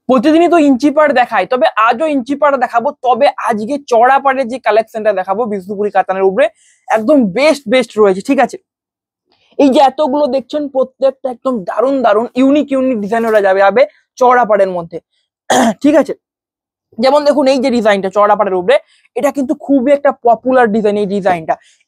প্রতিদিনই তো ইঞ্চি পাড় দেখায়, তবে আজও ইঞ্চি পাড় দেখাবো। তবে আজকে চড়া পাড়ের যে কালেকশনটা দেখাবো বিষ্ণুপুরি কাতানের উপরে একদম বেস্ট বেস্ট রয়েছে। ঠিক আছে, এই যে এতগুলো দেখছেন প্রত্যেকটা একদম দারুণ দারুণ ইউনিক ইউনিক ডিজাইন ওরা যাবে চড়া পাড়ের মধ্যে। ঠিক আছে, যেমন দেখুন এই যে ডিজাইনটা চড়া পাড়ের উপরে, এটা কিন্তু খুবই একটা পপুলার ডিজাইন।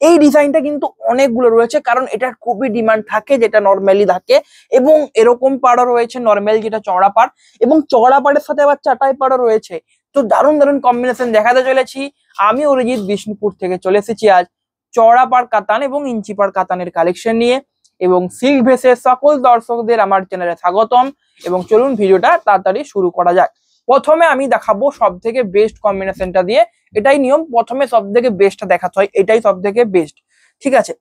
এই ডিজাইনটা কিন্তু অনেকগুলো রয়েছে, কারণ এটার খুবই ডিমান্ড থাকে যেটা নর্মালি থাকে। এবং এরকম পাড়ও রয়েছে নর্মাল যেটা চড়া পাড়, এবং চড়া পাড়ের সাথে আবার চাটাই পাড়ও রয়েছে। তো দারুণ দারুণ কম্বিনেশন দেখাতে চলেছি। আমি অরিজিৎ বিষ্ণুপুর থেকে চলে এসেছি আজ চড়া পাড় কাতান এবং ইঞ্চি পাড় কাতানের কালেকশন নিয়ে। এবং সিল্ক ভেসের সকল দর্শকদের আমার চ্যানেলে স্বাগতম। এবং চলুন ভিডিওটা তাড়াতাড়ি শুরু করা যাক। প্রথমে আমি দেখাবো সব থেকে বেস্ট কম্বিনেশনটা দিয়ে। এটাই নিয়ম, প্রথমে সব থেকে বেস্টটা দেখাতে হয়, এটাই সব থেকে বেস্ট। ঠিক আছে,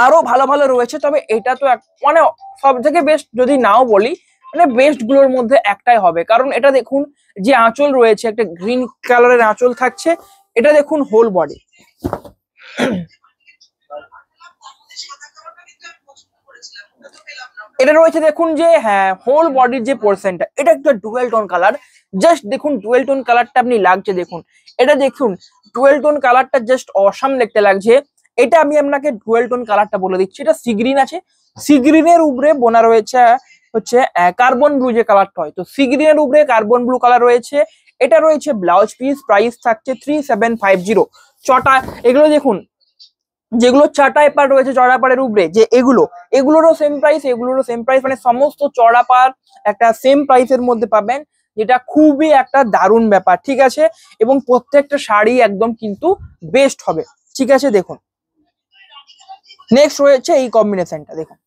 আরো ভালো ভালো রয়েছে, তবে এটা তো মানে সব থেকে বেস্ট যদি নাও বলি, মানে বেস্ট গুলোর মধ্যে একটাই হবে। কারণ এটা দেখুন যে আঁচল রয়েছে, একটা গ্রিন কালারের আঁচল থাকছে। এটা দেখুন হোল বডি, এটা রয়েছে দেখুন যে হ্যাঁ হোল বডির যে পোর্শনটা, এটা একটা ডুয়েল টোন কালার। জাস্ট দেখুন ডুয়েল টোন কালারটা আপনি লাগছে দেখুন, এটা দেখুন ডুয়েল টোন কালারটা জাস্ট অসাম দেখতে লাগছে। এটা আমি আপনাকে ডুয়েল টোন কালারটা বলে দিচ্ছি, এটা সি গ্রিন আছে, সি গ্রিনের উপরে বোনা রয়েছে হচ্ছে কার্বন ব্লু যে কালারটা হয়, তো সি গ্রিনের উপরে কার্বন ব্লু কালার রয়েছে। এটা রয়েছে ব্লাউজ পিস, প্রাইস থাকছে 3750। চটা এগুলো দেখুন, যেগুলো চাটাই পাড় রয়েছে চড়া পাড়ের উপরে, যে এগুলোরও সেম প্রাইস, এগুলোরও সেম প্রাইস, মানে সমস্ত চড়া পাড় একটা সেম প্রাইসের মধ্যে পাবেন, যেটা খুবই একটা দারুণ ব্যাপার। ঠিক আছে, এবং প্রত্যেকটা শাড়ি একদম কিন্তু বেস্ট হবে। ঠিক আছে, দেখুন নেক্সট রয়েছে এই কম্বিনেশনটা দেখুন,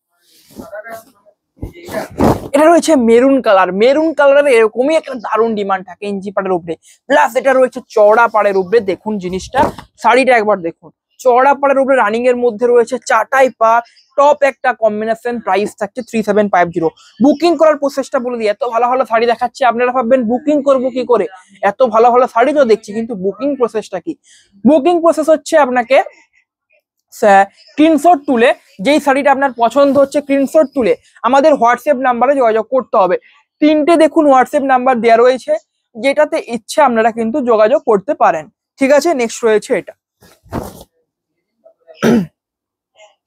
এটা রয়েছে মেরুন কালার। মেরুন কালারের এরকমই একটা দারুণ ডিমান্ড থাকে ইঞ্চি পাড়ের উপরে, প্লাস এটা রয়েছে চড়া পাড়ের উপরে। দেখুন জিনিসটা, শাড়িটা একবার দেখুন, চড়া পাড়ের উপরে রানিং এর মধ্যে রয়েছে চাটাই পাড়, টপ একটা কম্বিনেশন, প্রাইস থাকছে 3750। বুকিং করার প্রসেসটা বলে দিই, এত ভালো ভালো শাড়ি দেখাচ্ছি, আপনারা ভাববেন বুকিং করবো কি করে, এত ভালো ভালো শাড়ি তো দেখছি, কিন্তু বুকিং প্রসেসটা কি? বুকিং প্রসেস হচ্ছে আপনাকে স্ক্রিনশট তুলে, যেই শাড়িটা আপনার পছন্দ হচ্ছে স্ক্রিনশট তুলে আমাদের হোয়াটসঅ্যাপ নাম্বারে যোগাযোগ করতে হবে। 3টে দেখুন হোয়াটসঅ্যাপ নাম্বার দেওয়া রয়েছে, যেটাতে ইচ্ছে আপনারা কিন্তু যোগাযোগ করতে পারেন। ঠিক আছে, নেক্সট রয়েছে এটা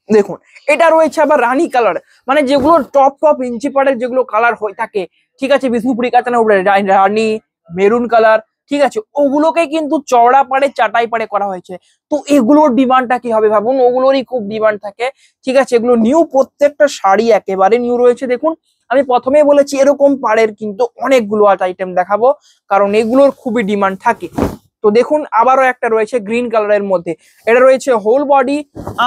দেখুন, এটা রয়েছে আবার রানী কালার, মানে যেগুলো টপ টপ ইঞ্চি পাড়ের যেগুলো কালার হয়ে থাকে। ঠিক আছে, বিষ্ণুপুরি কাতানের উপরে রানী মেরুন কালার, ঠিক আছে, ওগুলোকে কিন্তু চওড়া পাড়ে চাটাই পাড়ে করা হয়েছে। তো এগুলোর ডিমান্ডটা কি হবে ভাবুন, ওগুলোরই খুব ডিমান্ড থাকে। ঠিক আছে, এগুলো নিউ, প্রত্যেকটা শাড়ি একেবারে নিউ রয়েছে। দেখুন আমি প্রথমেই বলেছি এরকম পাড়ের কিন্তু অনেকগুলো আইটেম দেখাবো, কারণ এগুলোর খুবই ডিমান্ড থাকে। তো দেখুন আবারও একটা রয়েছে গ্রিন কালারের মধ্যে, এটা রয়েছে হোল বডি।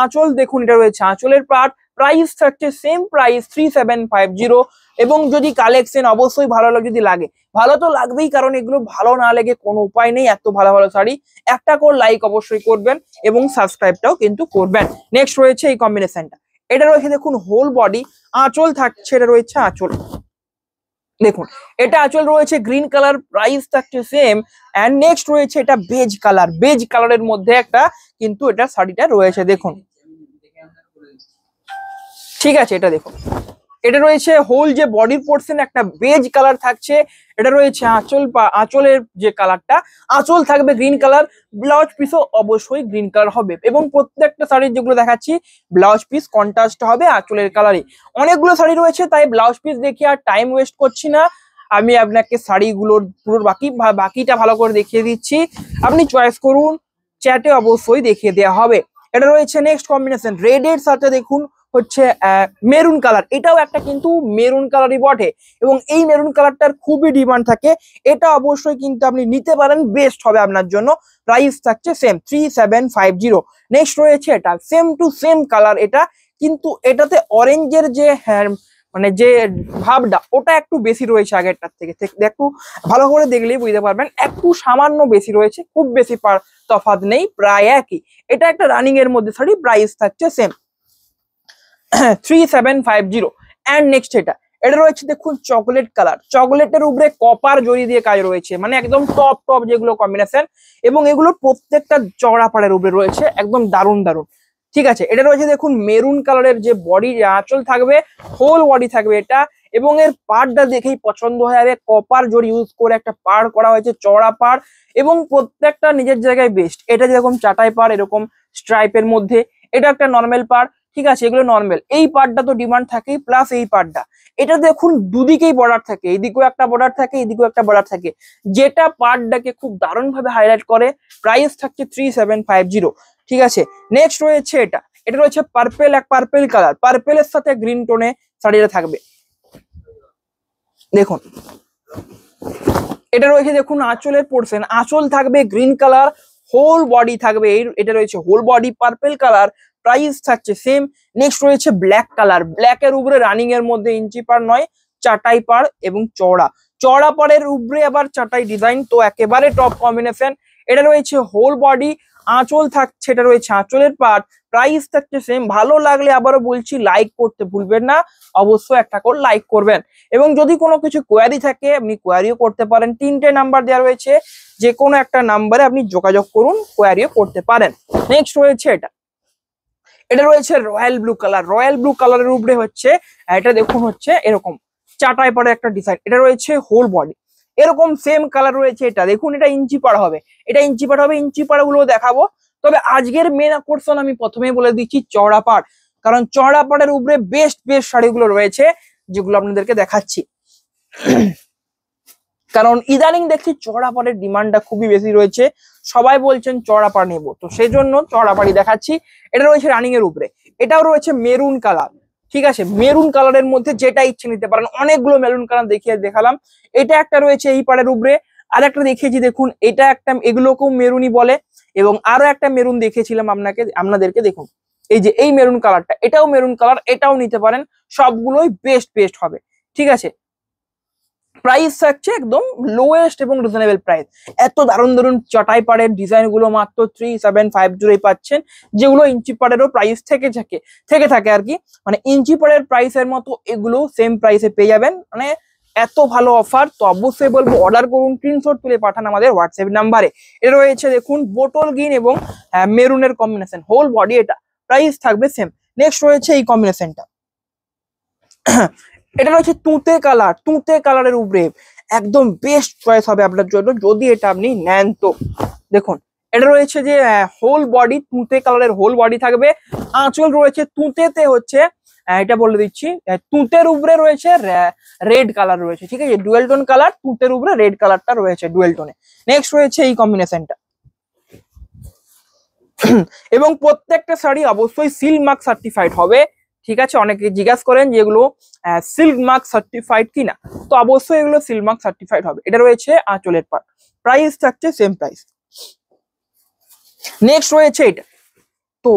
আঁচল দেখুন, এটা রয়েছে আঁচলের পার্ট, প্রাইস থাকছে সেম প্রাইস 3750। এবং যদি কালেকশন অবশ্যই ভালো যদি লাগে, ভালো তো লাগবেই, কারণ এগুলো ভালো না লেগে কোনো উপায় নেই। এত ভালো ভালো শাড়ি, একটা করে লাইক অবশ্যই করবেন এবং সাবস্ক্রাইবটাও কিন্তু করবেন। নেক্সট রয়েছে এই কম্বিনেশনটা, এটা রয়েছে দেখুন হোল বডি, আঁচল থাকছে, এটা রয়েছে আঁচল দেখুন, এটা আঁচল রয়েছে গ্রিন কালার, প্রাইস থাকছে সেম। এন্ড নেক্সট রয়েছে এটা বেজ কালার, বেজ কালারের মধ্যে একটা কিন্তু এটা শাড়িটা রয়েছে দেখুন। ঠিক আছে, এটা দেখুন, এটা রয়েছে হোল যে বডির পোর্শন একটা বেজ কালার থাকছে। এটা রয়েছে আঁচল, আঁচলের যে কালারটা, আঁচল থাকবে গ্রিন কালার, ব্লাউজ পিসও অবশ্যই গ্রিন কালার হবে। এবং প্রত্যেকটা শাড়ির যেগুলো দেখাচ্ছি ব্লাউজ পিস কন্ট্রাস্ট হবে আঁচলের কালারে। অনেকগুলো শাড়ি রয়েছে, তাই ব্লাউজ পিস দেখে আর টাইম ওয়েস্ট করছি না, আমি আপনাকে শাড়িগুলোর পুরো বাকিটা ভালো করে দেখিয়ে দিচ্ছি, আপনি চয়েস করুন, চ্যাটে অবশ্যই দেখিয়ে দেওয়া হবে। এটা রয়েছে নেক্সট কম্বিনেশন, রেড এর সাথে দেখুন হচ্ছে মেরুন কালার, এটাও একটা কিন্তু মেরুন কালারই বটে, এবং এই মেরুন কালারটার খুবই ডিমান্ড থাকে। এটা অবশ্যই কিন্তু আপনি নিতে পারেন, বেস্ট হবে আপনার জন্য। প্রাইস থাকছে সেম 3750। নেক্সট রয়েছে এটা সেম টু সেম কালার, এটা কিন্তু এটাতে অরেঞ্জের যে মানে যে ভাবটা ওটা একটু বেশি রয়েছে আগেরটার থেকে, একটু ভালো করে দেখলেই বুঝতে পারবেন, একটু সামান্য বেশি রয়েছে, খুব বেশি তফাৎ নেই, প্রায় একই। এটা একটা রানিং এর মধ্যে শাড়ি, প্রাইস থাকছে সেম 3750। এন্ড নেক্সট এটা রয়েছে দেখুন চকলেট কালার, চকলেটের উপরে কপার জড়ি দিয়ে কাজ রয়েছে, মানে একদম টপ টপ যেগুলো কম্বিনেশন, এবং এগুলো প্রত্যেকটা চওড়া পাড়ের উপরে রয়েছে, একদম দারুণ দারুণ। ঠিক আছে, এটা রয়েছে দেখুন মেরুন কালারের যে বডি আঁচল থাকবে, হোল বডি থাকবে এটা, এবং এর পাড়টা দেখেই পছন্দ হয়ে যাবে। কপার জরি ইউজ করে একটা পাড় করা হয়েছে, চড়া পাড়, এবং প্রত্যেকটা নিজের জায়গায় বেস্ট। এটা যেরকম চাটাই পাড় এরকম স্ট্রাইপের মধ্যে, এটা একটা নর্মাল পাড়, ঠিক আছে, এগুলো নর্মাল। এই পাড়টা তো ডিমান্ড থাকেই, প্লাস এই পাড়টা, এটা দেখুন দুদিকেই বর্ডার থাকে, এইদিকেও একটা বর্ডার থাকে, এইদিকেও একটা বর্ডার থাকে, যেটা পাড়টাকে খুব দারুণ ভাবে হাইলাইট করে। প্রাইস থাকছে 3750, ঠিক আছে। নেক্সট রয়েছে এটা, এটা রয়েছে পার্পেল, এক পার্পেল কালার, পার্পেলের সাথে গ্রিন টোনে শাড়িটা থাকবে। দেখুন এটা রয়েছে, দেখুন আঁচলের পোর্শন, আঁচল থাকবে গ্রিন কালার, হোল বডি থাকবে এটা রয়েছে whole body purple colour, price থাকছে সেম। নেক্সট রয়েছে ব্ল্যাক কালার, ব্ল্যাকের উপরে রানিং এর মধ্যে ইঞ্চি পার নয় চাটাই পার এবং চওড়া, চওড়া পাড়ের উপরে আবার চাটাই ডিজাইন, তো একেবারে টপ কম্বিনেশন। এটা রয়েছে হোল বডি, আঁচল থাকছে, এটা রয়েছে আঁচলের পার্ট, প্রাইস থাকছে সেম। ভালো লাগলে আবারও বলছি লাইক করতে ভুলবেন না, অবশ্যই একটা করে লাইক করবেন। এবং যদি কোনো কিছু কোয়ারি থাকে আপনি কোয়ারিও করতে পারেন, 3টে নাম্বার দেওয়া রয়েছে, যে কোনো একটা নাম্বারে আপনি যোগাযোগ করুন, কোয়ারিও করতে পারেন। নেক্সট রয়েছে এটা, এটা রয়েছে royal blue colour, royal blue কালারের উপরে হচ্ছে এটা দেখুন হচ্ছে এরকম চাটাই পাড়ে একটা ডিজাইন, এটা রয়েছে হোল বডি, এরকম সেম কালার রয়েছে। এটা দেখুন এটা ইঞ্চি পাড় হবে, এটা ইঞ্চি পাড় হবে, ইঞ্চি পাড় গুলো দেখাবো। তবে আজকের মেন আকর্ষণ আমি প্রথমেই বলে দিচ্ছি চওড়া পাড়, কারণ চওড়া পাড়ের উপরে বেস্ট বেস্ট শাড়িগুলো রয়েছে, যেগুলো আপনাদেরকে দেখাচ্ছি। কারণ ইদানিং দেখছি চওড়া পাড়ের ডিমান্ডটা খুবই বেশি রয়েছে, সবাই বলছেন চওড়া পাড় নেবো, তো সেই জন্য চওড়া পাড়ি দেখাচ্ছি। এটা রয়েছে রানিং এর উপরে, এটাও রয়েছে মেরুন কালার, ঠিক আছে, মেরুন কালারের মধ্যে যেটা ইচ্ছে নিতে পারেন, অনেকগুলো মেরুন কালার দেখালাম। এটা একটা রয়েছে এই পাড়ের উপরে, আর একটা দেখিয়েছি দেখুন, এটা একটা, এগুলোকেও মেরুনই বলে। এবং আরো একটা মেরুন দেখিয়েছিলাম আপনাদেরকে, দেখুন এই যে এই মেরুন কালারটা, এটাও মেরুন কালার, এটাও নিতে পারেন, সবগুলোই বেস্ট বেস্ট হবে, ঠিক আছে। প্রাইস থাকছে একদম লোয়েস্ট এবং রিজনেবল প্রাইস। এত দারুণ দারুণ চটাই পাড়ের ডিজাইন গুলো মাত্র 3750 পাচ্ছেন, যেগুলো ইঞ্চি পাড়েরও প্রাইস থেকে থাকে আর কি, মানে ইঞ্চি পাড়ের প্রাইসের মতো এগুলো সেম প্রাইসে পেয়ে যাবেন, মানে এত ভালো অফার। তো অবশ্যই বলবো অর্ডার করুন, স্ক্রিনশট তুলে পাঠান আমাদের হোয়াটসঅ্যাপ নাম্বারে। এটা রয়েছে দেখুন বোটল গ্রিন এবং মেরুনের কম্বিনেশন, হোল বডি, এটা প্রাইস থাকবে সেম। নেক্সট রয়েছে এই কম্বিনেশনটা, এটা রয়েছে তুঁতে কালার, তুঁতে কালারের উপরে একদম বেস্ট চয়েস হবে আপনার জন্য যদি এটা আপনি নেন। তো দেখুন এটা রয়েছে যে হোল বডি, তুঁতে কালারের হোল বডি থাকবে, আঁচল রয়েছে তুঁতেতে হচ্ছে, এটা বলে দিচ্ছি, তুঁতের উপরে রয়েছে রেড কালার রয়েছে, ঠিক আছে, ডুয়েল টোন কালার, তুঁতের উপরে রেড কালারটা রয়েছে ডুয়েল টোনে। নেক্সট রয়েছে এই কম্বিনেশনটা। এবং প্রত্যেকটা শাড়ি অবশ্যই সিল্ক মার্ক সার্টিফাইড হবে, ঠিক আছে। অনেকে জিজ্ঞাসা করেন যে এগুলো সিল্ক মার্ক সার্টিফাইড কিনা, তো অবশ্যই এগুলো সিল্ক মার্ক সার্টিফাইড হবে। এটা রয়েছে আঁচলের পাড়, প্রাইস থাকছে সেম প্রাইস। নেক্সট রয়েছে এটা, তো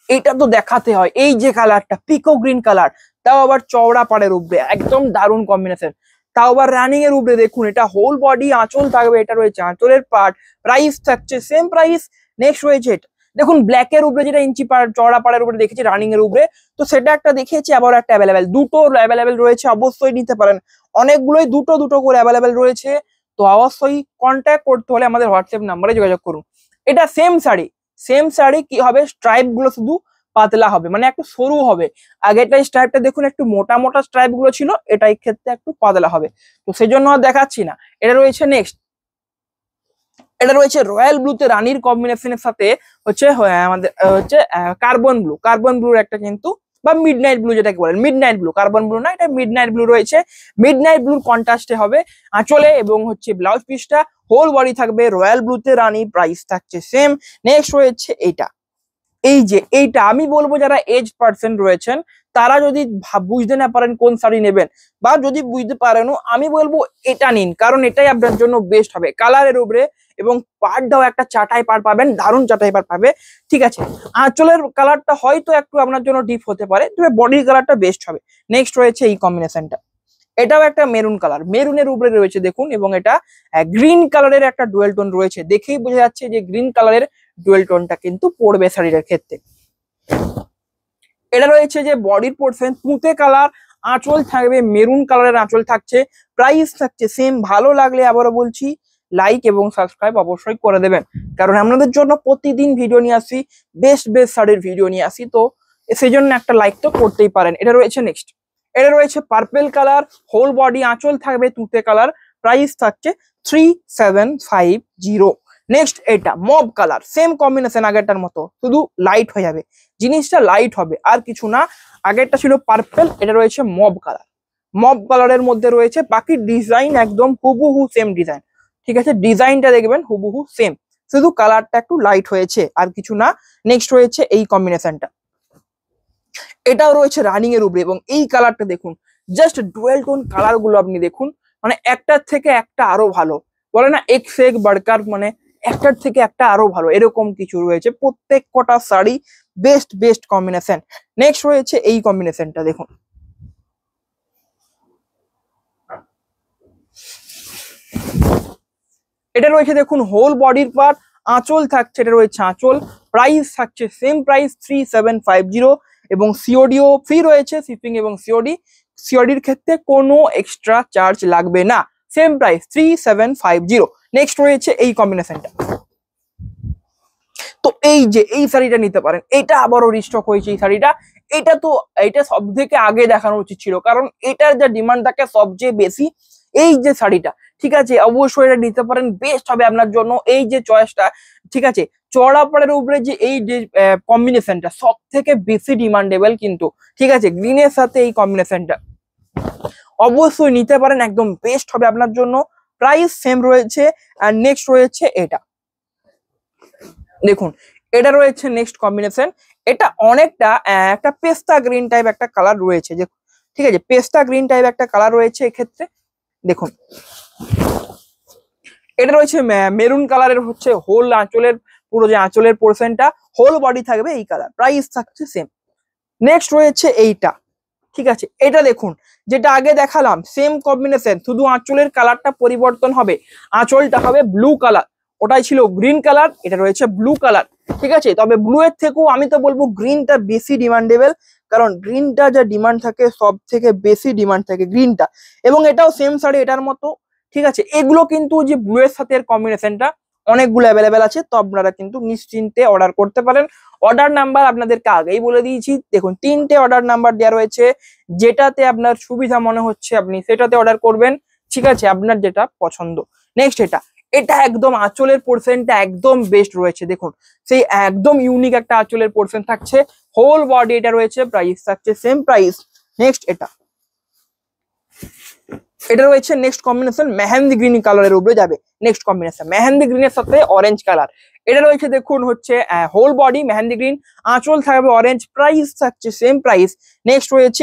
এটা তো দেখাতে হয়, এই যে কালারটা পিকো গ্রিন কালার, তাও আবার চওড়া পাড়ের উপরে, একদম দারুণ কম্বিনেশন, তাও আবার রানিং এর উপরে। দেখুন এটা হোল বডি, আঁচল থাকবে, এটা রয়েছে আঁচলের পার্ট, প্রাইস থাকছে সেম প্রাইস। নেক্সট রয়েছে এটা, দেখুন ব্ল্যাক এর উপরে, যেটা ইঞ্চি পাড় চওড়া পাড়ের উপরে দেখেছি রানিং এর উপরে, তো সেটা একটা দেখিয়েছি, আবার একটা অ্যাভেলেবেল, দুটো অ্যাভেলেবেল রয়েছে, অবশ্যই নিতে পারেন। অনেকগুলোই দুটো দুটো করে অ্যাভেলেবেল রয়েছে, তো অবশ্যই কন্ট্যাক্ট করতে হলে আমাদের হোয়াটসঅ্যাপ নাম্বারে যোগাযোগ করুন। এটা সেম শাড়ি কি হবে, স্ট্রাইপ গুলো শুধু পাতলা হবে, মানে একটু সরু হবে। আগেরটা স্ট্রাইপটা দেখুন একটু মোটা মোটা স্ট্রাইপ গুলো ছিল, এটা এই ক্ষেত্রে একটু পাতলা হবে, তো সেই জন্য আর দেখাচ্ছি না। এটা রয়েছে নেক্সট, এটা রয়েছে রয়্যাল ব্লুতে রানীর কম্বিনেশনের সাথে হচ্ছে আমাদের হচ্ছে কার্বন ব্লুর একটা কিন্তু, বা মিডনাইট ব্লু যেটাকে বলেন, মিডনাইট ব্লু, কার্বন ব্লু না, এটা মিডনাইট ব্লু রয়েছে, মিডনাইট ব্লুর কন্ট্রাস্টে হবে আঁচলে এবং হচ্ছে ব্লাউজ পিসটা, হোল বডি থাকবে রয়্যাল ব্লুতে রানী, প্রাইস থাকছে সেম। নেক্সট রয়েছে এইটা, এই যে এইটা আমি বলবো যারা এজ পার্সন রয়েছেন তারা যদি বুঝতে না পারেন কোন শাড়ি নেবেন, বা যদি বুঝতে পারেন আমি বলবো এটা নিন, কারণ এটাই আপনার জন্য বেস্ট হবে কালারের উপরে, এবং পাড়টাও একটা চাটাই পাড় পাবেন, দারুণ চাটাই পাড় পাবে, ঠিক আছে। আঁচলের কালারটা হয়তো একটু আপনার জন্য ডিপ হতে পারে, তবে বডির কালারটা বেস্ট হবে। নেক্সট রয়েছে এই কম্বিনেশনটা, এটাও একটা মেরুন কালার, মেরুনের উপরে রয়েছে দেখুন, এবং এটা গ্রিন কালারের একটা ডুয়েল টোন রয়েছে, দেখেই বোঝা যাচ্ছে যে গ্রিন কালারের ডুয়েল টোনটা কিন্তু পড়বে শাড়ির ক্ষেত্রে। এটা রয়েছে যে বডির পোর্শন তুঁতে কালার, আঁচল থাকবে মেরুন কালারের আঁচল থাকছে, প্রাইস থাকছে সেম। ভালো লাগলে আবারও বলছি লাইক এবং সাবস্ক্রাইব অবশ্যই করে দেবেন, কারণ আপনাদের জন্য প্রতিদিন ভিডিও নিয়ে আসি, বেস্ট বেস্ট শাড়ির ভিডিও নিয়ে আসি, তো সেই জন্য একটা লাইক তো করতেই পারেন। এটা রয়েছে নেক্সট, এটা রয়েছে পার্পেল কালার, হোল বডি আঁচল থাকবে তুতে কালার, প্রাইস থাকছে 3750। নেক্সট এটা মব কালার, সেম কম্বিনেশন আগেরটার মতো, শুধু লাইট হয়ে যাবে, জিনিসটা লাইট হবে আর কিছু না। আগেরটা ছিল পার্পেল, এটা রয়েছে মব কালার। মব কালারের মধ্যে রয়েছে, বাকি ডিজাইন একদম হুবহু সেম ডিজাইন, ঠিক আছে, ডিজাইনটা দেখবেন হুবহু সেম, শুধু কালারটা একটু লাইট হয়েছে আর কিছু না। নেক্সট রয়েছে এই কম্বিনেশনটা, এটাও রয়েছে রানিং এর উপরে, এবং এই কালারটা দেখুন, জাস্ট ডুয়েল টোন কালার গুলো আপনি দেখুন, মানে একটার থেকে একটা আরো ভালো, বলে না এক সে এক বাড়কার, মানে একটার থেকে একটা আরো ভালো, এরকম কিছু রয়েছে প্রত্যেক কটা sari, best best combination. Next রয়েছে এই কম্বিনেশনটা দেখুন, এটা রয়েছে দেখুন হোল বডির পার্ট, আঁচল থাকছে, এটা রয়েছে আঁচল, প্রাইস থাকছে সেম প্রাইস 3750, এবং সিওডিও ফ্রি রয়েছে, শিপিং এবং সিওডির ক্ষেত্রে কোনো এক্সট্রা চার্জ লাগবে না, সেম প্রাইস 3750। নেক্সট রয়েছে এই কম্বিনেশনটা, তো এই যে এই শাড়িটা নিতে পারেন, এটা আবারও রিস্টক হয়েছে এই শাড়িটা, এটা সব থেকে আগে দেখানো উচিত ছিল, কারণ এটার যা ডিমান্ড থাকে সবচেয়ে বেশি, এই যে শাড়িটা, ঠিক আছে, অবশ্যই এটা নিতে পারেন, বেস্ট হবে আপনার জন্য এই যে চয়েসটা, ঠিক আছে। চড়া পাড়ের উপরে যে এই যে কম্বিনেশনটা সব থেকে বেশি ডিমান্ডেবল কিন্তু, ঠিক আছে, গ্রিনের সাথে এই কম্বিনেশনটা অবশ্যই নিতে পারেন, একদম বেস্ট হবে আপনার জন্য, প্রাইস সেম রয়েছে। আর নেক্সট রয়েছে এটা দেখুন, এটা রয়েছে নেক্সট কম্বিনেশন, এটা অনেকটা একটা পেস্তা গ্রিন টাইপ একটা কালার রয়েছে, যে ঠিক আছে, পেস্তা গ্রিন টাইপ একটা কালার রয়েছে এক্ষেত্রে দেখুন, এটা রয়েছে মেরুন কালারের, হচ্ছে হোল আঁচলের, পুরো যে আঁচলের পোর্শনটা হোল বডি থাকবে এই কালার, প্রাইস থাকছে সেম। নেক্সট রয়েছে এইটা, ঠিক আছে, এটা দেখুন, যেটা আগে দেখালাম সেম কম্বিনেশন, শুধু আঁচলের কালারটা পরিবর্তন হবে, আঁচলটা হবে ব্লু কালার, ওটাই ছিল গ্রিন কালার, এটা রয়েছে ব্লু কালার, ঠিক আছে। তবে ব্লু এর থেকেও আমি তো বলবো গ্রিনটা বেশি ডিমান্ডেবল, কারণ গ্রিনটা যা ডিমান্ড থাকে সব থেকে বেশি ডিমান্ড থাকে গ্রিনটা, এবং এটাও সেম শাড়ি এটার মতো, ঠিক আছে। এগুলো কিন্তু যে ব্লু এর সাথে কম্বিনেশনটা অনেকগুলো অ্যাভেলেবেল আছে, তো আপনারা কিন্তু নিশ্চিন্তে অর্ডার করতে পারেন। অর্ডার নাম্বার আপনাদেরকে আগেই বলে দিয়েছি, দেখুন 3টে অর্ডার নাম্বার দেওয়া রয়েছে, যেটাতে আপনার সুবিধা মনে হচ্ছে আপনি সেটাতে অর্ডার করবেন, ঠিক আছে, আপনার যেটা পছন্দ। নেক্সট এটা একদম আঁচলের পোর্শনটা একদম বেস্ট রয়েছে, দেখুন সেই একদম ইউনিক একটা আঁচলের পোর্শন থাকছে, হোল বডি এটা রয়েছে, প্রাইস থাকছে সেম প্রাইস। নেক্সট এটা রয়েছে নেক্সট কম্বিনেশন, মেহেন্দি গ্রিন কালারের উপরে যাবে, নেক্সট কম্বিনেশন মেহেন্দি গ্রিনের সাথে অরেঞ্জ কালার, এটা রয়েছে দেখুন হচ্ছে হোল বডি মেহেন্দি গ্রিন, আঁচল থাকবে অরেঞ্জ, প্রাইস থাকছে সেম প্রাইস। নেক্সট রয়েছে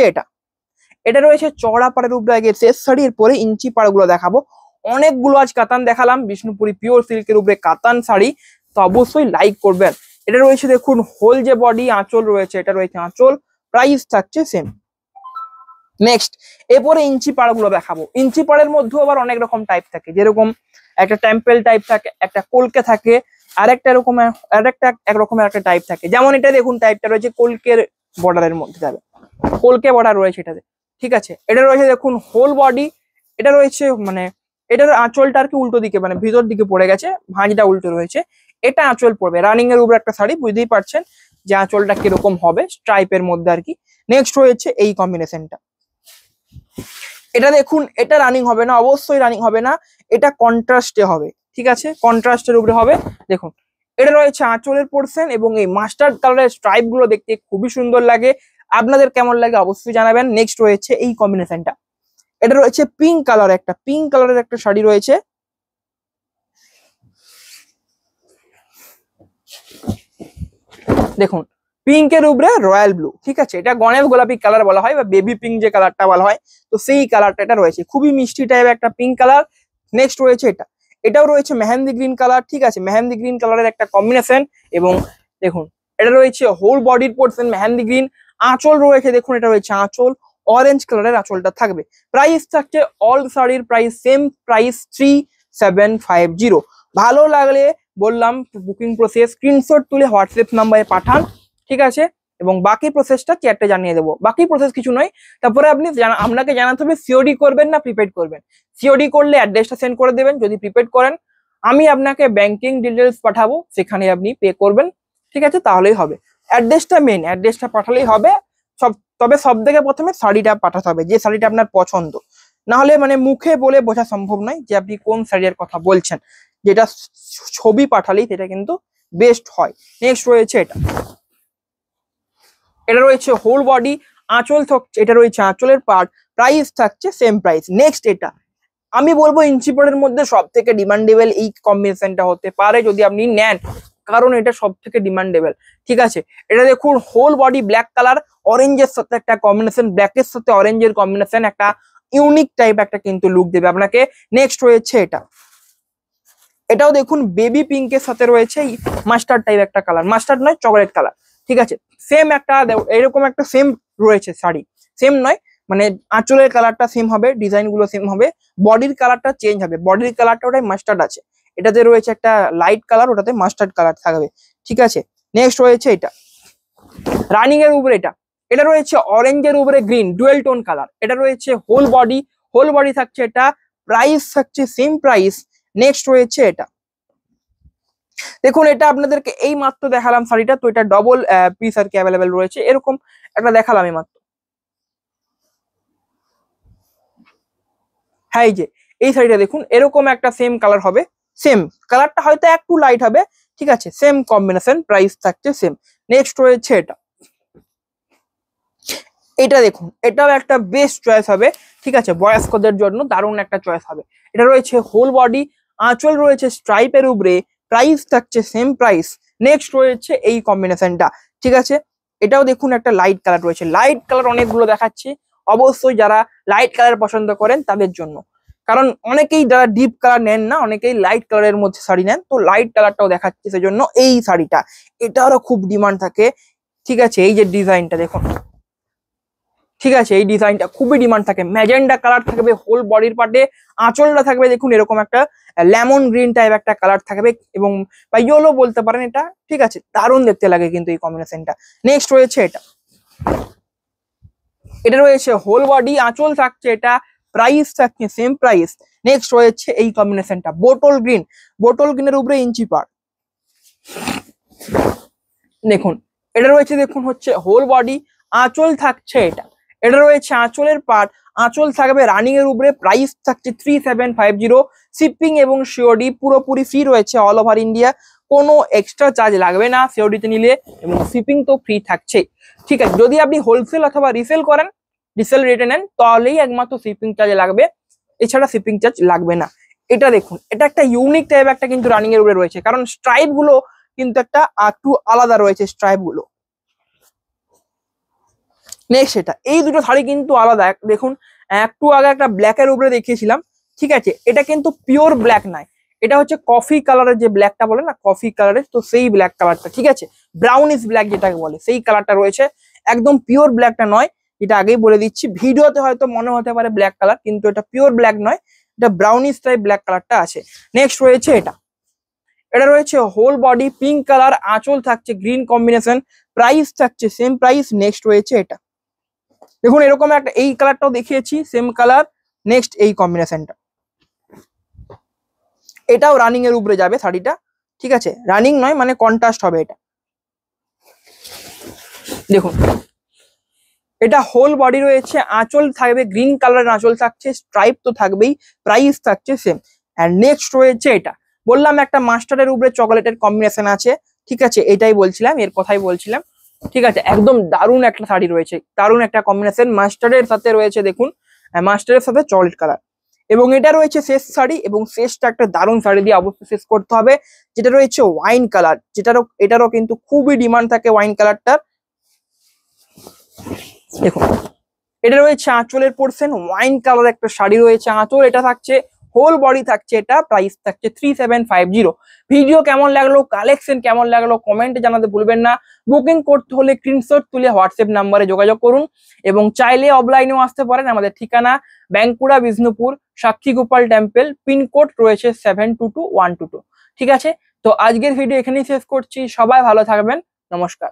এটা রয়েছে চড়া পাড়ের উপরে, আগে শেষ শাড়ি, এরপরে ইঞ্চি পাড়গুলো দেখাবো। অনেকগুলো আজ কাতান দেখালাম, বিষ্ণুপুরি পিওর সিল্কের উপরে কাতান শাড়ি, তো অবশ্যই লাইক করবেন। এটা রয়েছে দেখুন হোল যে বডি আঁচল রয়েছে, এটা রয়েছে আঁচল, প্রাইস থাকছে সেম। নেক্সট এরপরে ইঞ্চি পাড়গুলো দেখাবো, ইঞ্চি পাড়ের মধ্যেও আবার অনেক রকম টাইপ থাকে, যেরকম একটা টেম্পল টাইপ থাকে, একটা কলকে থাকে, আরেকটা এরকম একরকমের একটা টাইপ থাকে, যেমন এটা দেখুন টাইপটা রয়েছে কলকের বর্ডারের মধ্যে যাবে, কলকে বর্ডার রয়েছে এটাতে, ঠিক আছে। এটা রয়েছে দেখুন হোল বডি, এটা রয়েছে মানে এটার আঁচলটা আর কি উল্টো দিকে, মানে ভিতর দিকে পড়ে গেছে, ভাঁজটা উল্টো রয়েছে, এটা আঁচল পড়বে, রানিং এর উপর একটা শাড়ি, বুঝতেই পারছেন যে আঁচলটা কিরকম হবে, স্ট্রাইপের মধ্যে আর কি। নেক্সট রয়েছে এই কম্বিনেশনটা, এটা দেখুন, এটা রানিং হবে না, অবশ্যই রানিং হবে না, এটা কন্ট্রাস্টে হবে, ঠিক আছে, কন্ট্রাস্টের উপরে হবে। দেখুন এটা রয়েছে আঁচলের পোর্শন, এবং এই মাস্টার্ড কালারের স্ট্রাইপ গুলো দেখতে খুবই সুন্দর লাগে, আপনাদের কেমন লাগে অবশ্যই জানাবেন। নেক্সট রয়েছে এই কম্বিনেশনটা, এটা রয়েছে পিঙ্ক কালারের একটা শাড়ি রয়েছে, দেখুন পিঙ্কের উপরে রয়্যাল ব্লু, ঠিক আছে, এটা গণেশ গোলাপি কালার বলা হয় বা বেবি পিঙ্ক যে কালারটা বলা হয়, তো সেই কালারটা এটা রয়েছে, খুবই মিষ্টি টাইপের একটা পিঙ্ক কালার। নেক্সট রয়েছে এটাও রয়েছে মেহেন্দি গ্রিন কালার, ঠিক আছে, মেহেন্দি গ্রিন কালারের একটা কম্বিনেশন, এবং দেখুন এটা রয়েছে হোল বডির পোর্শন মেহেন্দি গ্রিন, আঁচল রয়েছে দেখুন, এটা রয়েছে আঁচল, অরেঞ্জ কালারের আঁচলটা থাকবে, প্রাইস থাকছে অল শাড়ির প্রাইস সেম প্রাইস 3750। ভালো লাগলে বললাম বুকিং প্রসেস স্ক্রিনশট তুলে হোয়াটসঅ্যাপ নাম্বারে পাঠান, ঠিক আছে, এবং বাকি প্রসেসটা চ্যাটে জানিয়ে দেবো, বাকি প্রসেস কিছু নয়। তারপরে আপনি আপনাকে জানাতে হবে সিওডি করবেন না প্রিপেড করবেন, সিওডি করলে অ্যাড্রেসটা সেন্ড করে দেবেন, যদি প্রিপেড করেন আমি আপনাকে ব্যাংকিং ডিটেলস পাঠাবো, সেখানে আপনি পে করবেন, ঠিক আছে, তাহলেই হবে, অ্যাড্রেসটা মেন, অ্যাড্রেসটা পাঠালেই হবে, তবে সব থেকে প্রথমে শাড়িটা পাঠাতে হবে, যে শাড়িটা আপনার পছন্দ। না হলে মানে মুখে বলে বোঝা সম্ভব নয় যে আপনি কোন শাড়ির কথা বলছেন, যেটা ছবি পাঠালেই সেটা কিন্তু বেস্ট হয়। নেক্সট রয়েছে এটা, এটা রয়েছে হোল বডি, আঁচল থাকছে, এটা রয়েছে আঁচলের পার্ট, প্রাইস থাকছে সেম প্রাইস। নেক্সট এটা আমি বলবো ইঞ্চিপাড়ের মধ্যে সব থেকে ডিমান্ডেবল এই কম্বিনেশনটা হতে পারে যদি আপনি নেন, কারণ এটা সব থেকে ডিমান্ডেবল। ঠিক আছে, এটা দেখুন হোল বডি ব্ল্যাক কালার, অরেঞ্জের সাথে একটা কম্বিনেশন, ব্ল্যাকের সাথে অরেঞ্জের কম্বিনেশন, একটা ইউনিক টাইপ একটা কিন্তু লুক দেবে আপনাকে। নেক্সট রয়েছে এটা, এটাও দেখুন বেবি পিঙ্কের সাথে রয়েছে মাস্টার্ড টাইপ একটা কালার, মাস্টার্ড নয় চকলেট কালার। ঠিক আছে, সেম একটা এরকম একটা সেম রয়েছে শাড়ি, সেম নয় মানে আঁচলের কালারটা সেম হবে, ডিজাইন গুলো সেম হবে, বডির কালারটা চেঞ্জ হবে, বডির কালারটা ওটাই মাস্টার্ড আছে, এটাতে রয়েছে একটা লাইট কালার, ওটাতে মাস্টার্ড কালার থাকবে। ঠিক আছে, নেক্সট রয়েছে এটা রানিং এর উপরে, এটা রয়েছে অরেঞ্জের উপরে গ্রিন ডুয়েল টোন কালার, এটা রয়েছে হোল বডি, হোল বডি থাকছে এটা, প্রাইস থাকছে সেম প্রাইস। নেক্সট রয়েছে এটা, দেখুন এটা আপনাদেরকে এই মাত্র দেখালাম শাড়িটা, তো এটা ডবল পিস আর কি অ্যাভেলেবেল রয়েছে, এরকম একটা দেখালাম এই মাত্র। হ্যাঁ এই যে এই শাড়িটা দেখুন এরকম একটা সেম কালার হবে, সেম কালারটা হয়তো একটু লাইট হবে। ঠিক আছে, সেম কম্বিনেশন, প্রাইস থাকছে সেম। নেক্সট রয়েছে এটা, এটা দেখুন এটাও একটা বেস্ট চয়েস হবে। ঠিক আছে, বয়স্কদের জন্য দারুণ একটা চয়েস হবে। এটা রয়েছে হোল বডি, আঁচল রয়েছে স্ট্রাইপের উপরে, প্রাইস থাকছে সেম প্রাইস। নেক্সট রয়েছে এই কম্বিনেশনটা। ঠিক আছে, এটাও দেখুন একটা লাইট কালার রয়েছে, লাইট কালার অনেকগুলো দেখাচ্ছি, অবশ্যই যারা লাইট কালার পছন্দ করেন তাদের জন্য, কারণ অনেকেই যারা ডিপ কালার নেন না, অনেকেই লাইট কালারের মধ্যে শাড়ি নেন, তো লাইট কালারটাও দেখাচ্ছি সেজন্য এই শাড়িটা, এটারও খুব ডিমান্ড থাকে। ঠিক আছে, এই যে ডিজাইনটা দেখুন, ঠিক আছে এই ডিজাইনটা খুবই ডিমান্ড থাকে, ম্যাজেন্ডা কালার থাকবে হোল বডির পার্টে, আঁচলটা থাকবে দেখুন এরকম একটা লেমন গ্রিন টাইপ একটা কালার থাকবে, এবং বা ইয়েলো বলতে পারেন এটা। ঠিক আছে, দারুণ দেখতে লাগে কিন্তু এই কম্বিনেশনটা। নেক্সট রয়েছে এটা, এটা রয়েছে হোল বডি, আঁচল থাকছে এটা, প্রাইস থাকছে সেম প্রাইস। নেক্সট রয়েছে এই কম্বিনেশনটা বোটল গ্রিন, বোটল গ্রিনের উপরে ইঞ্চি পার, দেখুন এটা রয়েছে দেখুন হচ্ছে হোল বডি, আঁচল থাকছে এটা, এটা রয়েছে আঁচলের পার্ট, আঁচল থাকবে রানিং এর উপরে, প্রাইস থাকছে 3750, শিপিং এবং সিওডি পুরোপুরি ফ্রি রয়েছে অল ওভার ইন্ডিয়া, কোনো এক্সট্রা চার্জ লাগবে না সিওডিতে নিলে, এবং শিপিং তো ফ্রি থাকছে। ঠিক আছে, যদি আপনি হোলসেল অথবা রিসেল করেন, রিসেল রেটে নেন, তাহলেই একমাত্র শিপিং চার্জ লাগবে, এছাড়া শিপিং চার্জ লাগবে না। এটা দেখুন এটা একটা ইউনিক টাইপ একটা কিন্তু রানিং এর উপরে রয়েছে, কারণ স্ট্রাইপ গুলো কিন্তু একটা একটু আলাদা রয়েছে স্ট্রাইপ গুলো। নেক্সট এটা, এই দুটো শাড়ি কিন্তু আলাদা, দেখুন একটু আগে একটা ব্ল্যাকের উপরে দেখিয়েছিলাম। ঠিক আছে, এটা কিন্তু পিওর ব্ল্যাক নয়, এটা হচ্ছে কফি কালারের, যে ব্ল্যাকটা বলে না কফি কালারের, তো সেই ব্ল্যাক কালারটা। ঠিক আছে, ব্রাউনিশ ব্ল্যাক যেটাকে বলে সেই কালারটা রয়েছে, একদম পিওর ব্ল্যাকটা নয়, এটা আগেই বলে দিচ্ছি। ভিডিওতে হয়তো মনে হতে পারে ব্ল্যাক কালার, কিন্তু এটা পিওর ব্ল্যাক নয়, এটা ব্রাউনিশ টাইপ ব্ল্যাক কালারটা আছে। নেক্সট রয়েছে এটা, এটা রয়েছে হোল বডি পিঙ্ক কালার, আঁচল থাকছে গ্রিন কম্বিনেশন, প্রাইস থাকছে সেম প্রাইস। নেক্সট রয়েছে এটা, দেখুন এরকম একটা এই কালারটাও দেখিয়েছি সেম কালার। নেক্সট এই কম্বিনেশনটা, এটাও রানিং এর উপরে যাবে শাড়িটা। ঠিক আছে, রানিং নয় মানে কন্ট্রাস্ট হবে এটা, দেখুন এটা হোল বডি রয়েছে, আঁচল থাকবে গ্রিন কালারের আঁচল থাকছে, স্ট্রাইপ তো থাকবেই, প্রাইস থাকছে সেম। এন্ড নেক্সট রয়েছে এটা, বললাম একটা মাস্টার্ডের উপরে চকলেটের কম্বিনেশন আছে। ঠিক আছে, এটাই বলছিলাম, এর কথাই বলছিলাম। ঠিক আছে, একদম দারুণ একটা শাড়ি রয়েছে, দারুণ একটা কম্বিনেশন, মাস্টার্ডের সাথে রয়েছে দেখুন, মাস্টার্ডের সাথে চকলেট কালার, এবং এটা রয়েছে শেষ শাড়ি, এবং শেষটা একটা দারুণ শাড়ি দিয়ে অবশ্যই শেষ করতে হবে, যেটা রয়েছে ওয়াইন কালার, এটারও কিন্তু খুবই ডিমান্ড থাকে ওয়াইন কালারটার। দেখুন এটা রয়েছে আঁচলের পোর্শন, ওয়াইন কালার একটা শাড়ি রয়েছে আঁচল, এটা থাকছে হোল বডি থাকছে এটা, প্রাইস থাকছে 3750। ভিডিও কেমন লাগলো, কালেকশন কেমন লাগলো কমেন্টে জানাতে ভুলবেন না। বুকিং করতে হলে স্ক্রিনশট তুলে হোয়াটসঅ্যাপ নাম্বারে যোগাযোগ করুন, এবং চাইলে অফলাইনেও আসতে পারেন। আমাদের ঠিকানা বাঁকুড়া বিষ্ণুপুর সাক্ষী গোপাল টেম্পল, পিনকোড রয়েছে 722122। ঠিক আছে, তো আজকের ভিডিও এখানেই শেষ করছি, সবাই ভালো থাকবেন, নমস্কার।